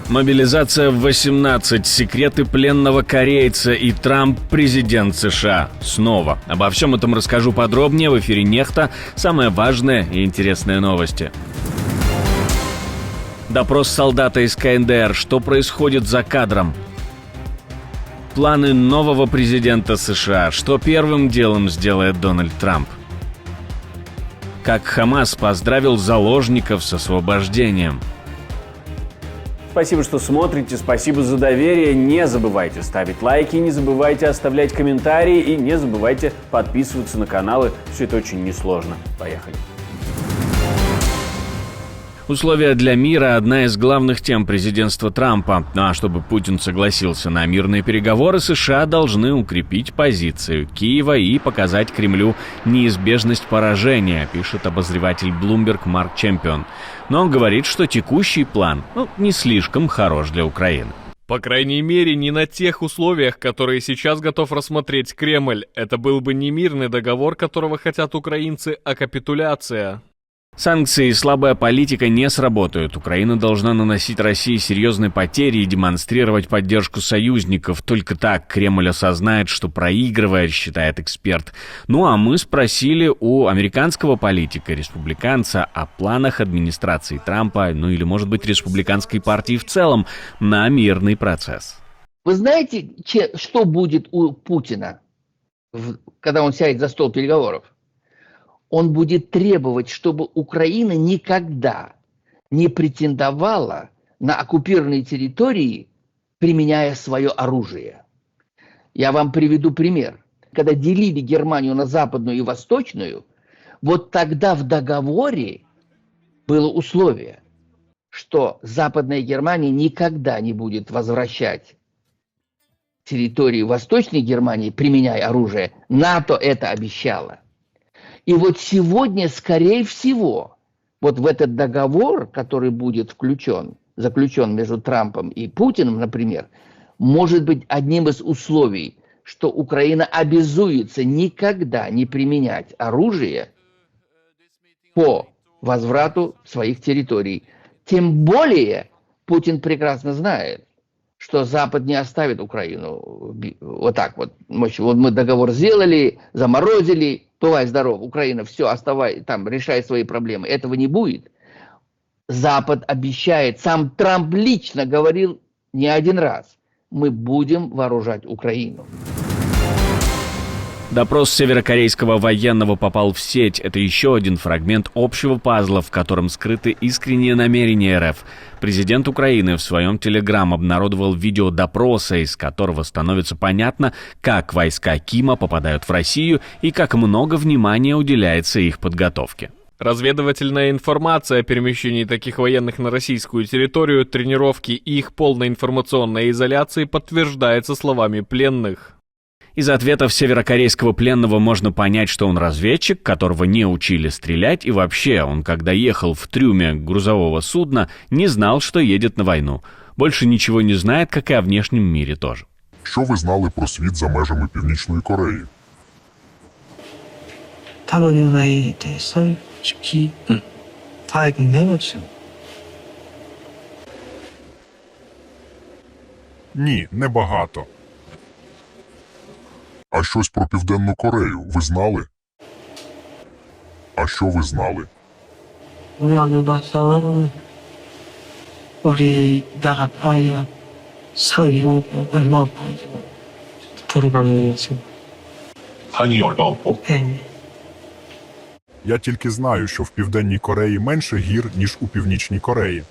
Мобилизация в 18, секреты пленного корейца и Трамп президент США. Снова. Обо всем этом расскажу подробнее в эфире «Нехта». Самые важные и интересные новости. Допрос солдата из КНДР. Что происходит за кадром? Планы нового президента США. Что первым делом сделает Дональд Трамп? Как Хамас поздравил заложников с освобождением. Спасибо, что смотрите, спасибо за доверие. Не забывайте ставить лайки, не забывайте оставлять комментарии и не забывайте подписываться на каналы. Все это очень несложно. Поехали. Условия для мира – одна из главных тем президентства Трампа. А чтобы Путин согласился на мирные переговоры, США должны укрепить позицию Киева и показать Кремлю неизбежность поражения, пишет обозреватель Bloomberg Марк Чемпион. Но он говорит, что текущий план не слишком хорош для Украины. По крайней мере, не на тех условиях, которые сейчас готов рассмотреть Кремль. Это был бы не мирный договор, которого хотят украинцы, а капитуляция. Санкции и слабая политика не сработают. Украина должна наносить России серьезные потери и демонстрировать поддержку союзников. Только так Кремль осознает, что проигрывает, считает эксперт. Ну а мы спросили у американского политика, республиканца, о планах администрации Трампа, или, может быть, республиканской партии в целом, на мирный процесс. Вы знаете, что будет у Путина, когда он сядет за стол переговоров? Он будет требовать, чтобы Украина никогда не претендовала на оккупированные территории, применяя свое оружие. Я вам приведу пример. Когда делили Германию на западную и восточную, вот тогда в договоре было условие, что Западная Германия никогда не будет возвращать территории Восточной Германии, применяя оружие. НАТО это обещало. И вот сегодня, скорее всего, вот в этот договор, который будет заключен между Трампом и Путиным, например, может быть одним из условий, что Украина обязуется никогда не применять оружие по возврату своих территорий. Тем более Путин прекрасно знает, что Запад не оставит Украину вот так вот. Вот мы договор сделали, заморозили, бывай здоров, Украина, все, оставай там, решай свои проблемы. Этого не будет. Запад обещает, сам Трамп лично говорил не один раз, мы будем вооружать Украину. Допрос северокорейского военного попал в сеть. Это еще один фрагмент общего пазла, в котором скрыты искренние намерения РФ. Президент Украины в своем телеграм обнародовал видео допроса, из которого становится понятно, как войска Кима попадают в Россию и как много внимания уделяется их подготовке. Разведывательная информация о перемещении таких военных на российскую территорию, тренировки и их полной информационной изоляции подтверждается словами пленных. Из ответов северокорейского пленного можно понять, что он разведчик, которого не учили стрелять, и вообще он, когда ехал в трюме грузового судна, не знал, что едет на войну. Больше ничего не знает, как и о внешнем мире тоже. Що ви знали про світ за межами Північної Кореї? 타로니나에 대해서 솔직히 다 알긴 해봤죠. Ні, небагато. А щось про Південну Корею ви знали? А що ви знали? 우리나라 봐서 우리나라 파이가 서유 얼마 들어가면서 Ані 얼마. 네. Я тільки знаю, що в Південній Кореї менше гір, ніж у Північній Кореї.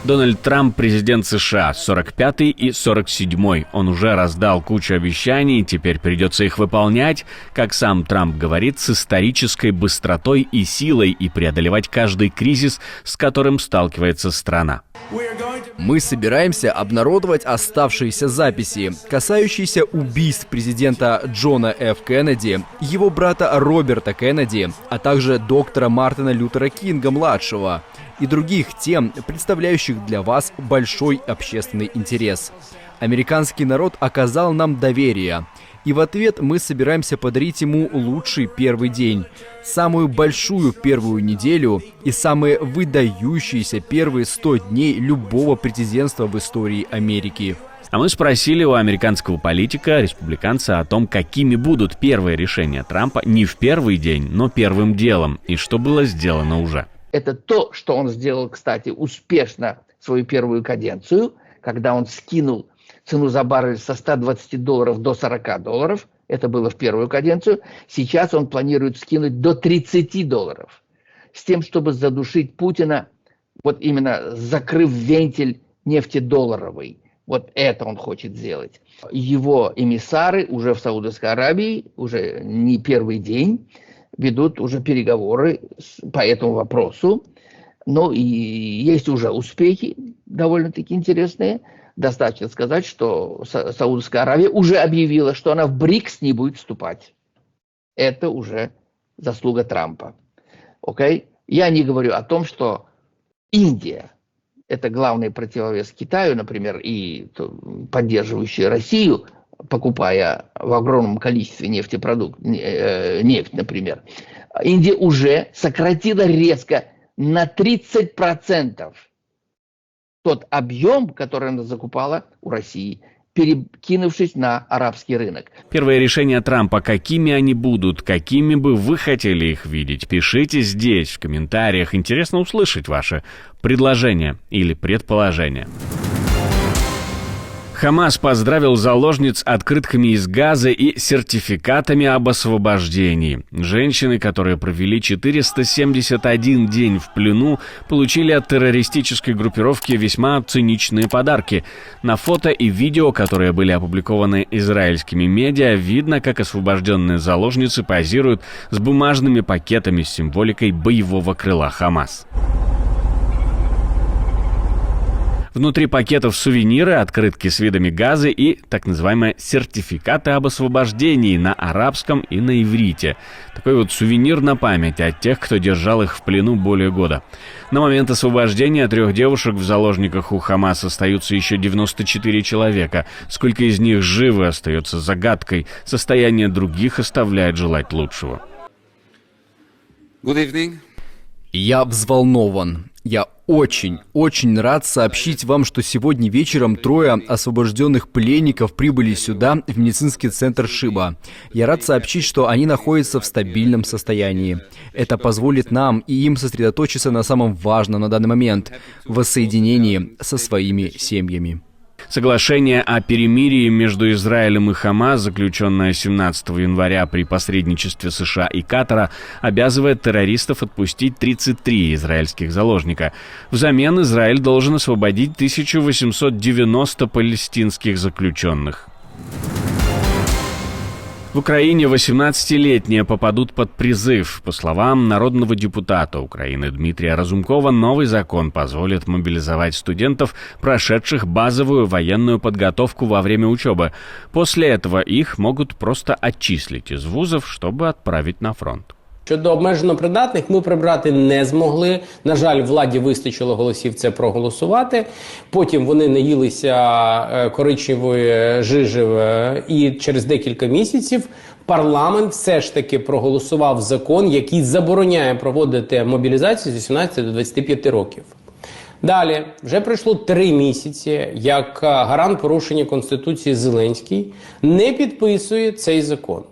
Дональд Трамп – президент США, 45-й и 47-й. Он уже раздал кучу обещаний, теперь придется их выполнять, как сам Трамп говорит, с исторической быстротой и силой и преодолевать каждый кризис, с которым сталкивается страна. Мы собираемся обнародовать оставшиеся записи, касающиеся убийств президента Джона Ф. Кеннеди, его брата Роберта Кеннеди, а также доктора Мартина Лютера Кинга-младшего и других тем, представляющих для вас большой общественный интерес. Американский народ оказал нам доверие. И в ответ мы собираемся подарить ему лучший первый день, самую большую первую неделю и самые выдающиеся первые 100 дней любого президентства в истории Америки. А мы спросили у американского политика, республиканца, о том, какими будут первые решения Трампа не в первый день, но первым делом, и что было сделано уже. Это то, что он сделал, кстати, успешно в свою первую каденцию, когда он скинул цену за баррель со $120 до $40. Это было в первую каденцию. Сейчас он планирует скинуть до $30. С тем, чтобы задушить Путина, вот именно закрыв вентиль нефтедолларовый. Вот это он хочет сделать. Его эмиссары уже в Саудовской Аравии, уже не первый день, ведут уже переговоры по этому вопросу. Ну и есть уже успехи довольно-таки интересные. Достаточно сказать, что Саудовская Аравия уже объявила, что она в БРИКС не будет вступать. Это уже заслуга Трампа. Окей? Я не говорю о том, что Индия – это главный противовес Китаю, например, и поддерживающий Россию, покупая в огромном количестве нефть, например. Индия уже сократила резко на 30% тот объем, который она закупала у России, перекинувшись на арабский рынок. Первые решения Трампа, какими они будут, какими бы вы хотели их видеть, пишите здесь, в комментариях. Интересно услышать ваши предложения или предположения. Хамас поздравил заложниц открытками из Газы и сертификатами об освобождении. Женщины, которые провели 471 день в плену, получили от террористической группировки весьма циничные подарки. На фото и видео, которые были опубликованы израильскими медиа, видно, как освобожденные заложницы позируют с бумажными пакетами с символикой боевого крыла Хамас. Внутри пакетов сувениры, открытки с видами Газы и так называемые сертификаты об освобождении на арабском и на иврите. Такой вот сувенир на память от тех, кто держал их в плену более года. На момент освобождения 3 девушек в заложниках у Хамас остаются еще 94 человека. Сколько из них живы, остается загадкой. Состояние других оставляет желать лучшего. Good evening. Я взволнован. Я очень рад сообщить вам, что сегодня вечером 3 освобожденных пленников прибыли сюда, в медицинский центр Шиба. Я рад сообщить, что они находятся в стабильном состоянии. Это позволит нам и им сосредоточиться на самом важном на данный момент – воссоединении со своими семьями. Соглашение о перемирии между Израилем и Хамас, заключенное 17 января при посредничестве США и Катара, обязывает террористов отпустить 33 израильских заложника. Взамен Израиль должен освободить 1890 палестинских заключенных. В Украине 18-летние попадут под призыв. По словам народного депутата Украины Дмитрия Разумкова, новый закон позволит мобилизовать студентов, прошедших базовую военную подготовку во время учебы. После этого их могут просто отчислить из вузов, чтобы отправить на фронт. Щодо обмежено придатних ми прибрати не змогли. На жаль, владі вистачило голосів це проголосувати. Потім вони наїлися коричневої жижі і через декілька місяців парламент все ж таки проголосував закон, який забороняє проводити мобілізацію з 18 до 25 років. Далі, вже пройшло 3 місяці, як гарант порушення Конституції Зеленський не підписує цей закон.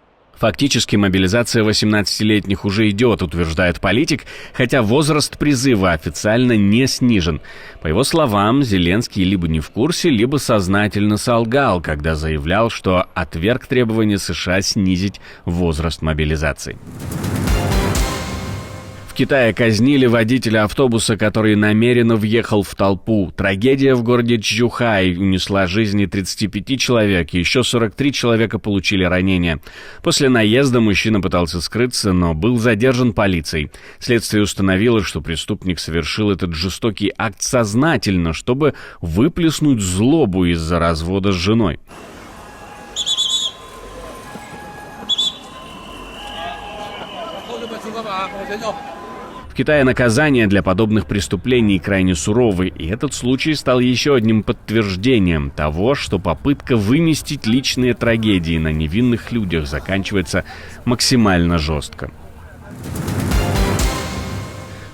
Фактически мобилизация 18-летних уже идет, утверждает политик, хотя возраст призыва официально не снижен. По его словам, Зеленский либо не в курсе, либо сознательно солгал, когда заявлял, что отверг требования США снизить возраст мобилизации. В Китае казнили водителя автобуса, который намеренно въехал в толпу. Трагедия в городе Чжухай унесла жизни 35 человек, еще 43 человека получили ранения. После наезда мужчина пытался скрыться, но был задержан полицией. Следствие установило, что преступник совершил этот жестокий акт сознательно, чтобы выплеснуть злобу из-за развода с женой. В Китае наказания для подобных преступлений крайне суровы, и этот случай стал еще одним подтверждением того, что попытка выместить личные трагедии на невинных людях заканчивается максимально жестко.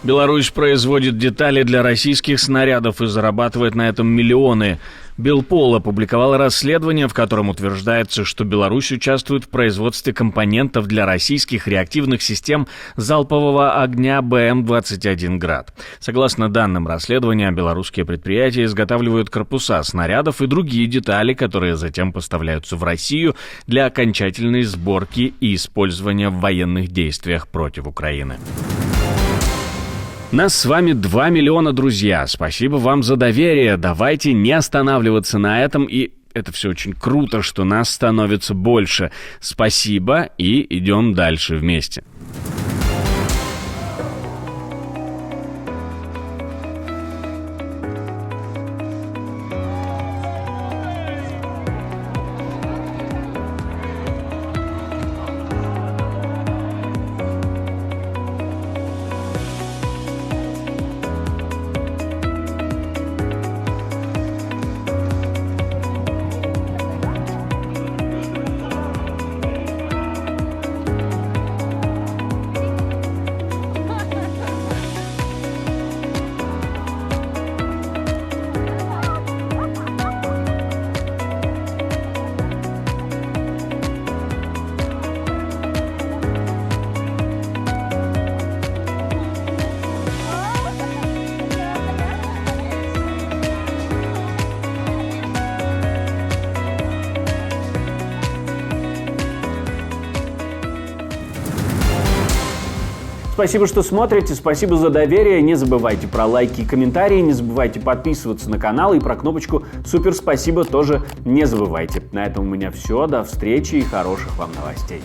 Беларусь производит детали для российских снарядов и зарабатывает на этом миллионы. Белпол опубликовал расследование, в котором утверждается, что Беларусь участвует в производстве компонентов для российских реактивных систем залпового огня БМ-21 «Град». Согласно данным расследования, белорусские предприятия изготавливают корпуса снарядов и другие детали, которые затем поставляются в Россию для окончательной сборки и использования в военных действиях против Украины. Нас с вами 2 миллиона, друзья. Спасибо вам за доверие. Давайте не останавливаться на этом. И это все очень круто, что нас становится больше. Спасибо и идем дальше вместе. Спасибо, что смотрите, спасибо за доверие. Не забывайте про лайки и комментарии, не забывайте подписываться на канал и про кнопочку «Супер спасибо» тоже не забывайте. На этом у меня все. До встречи и хороших вам новостей.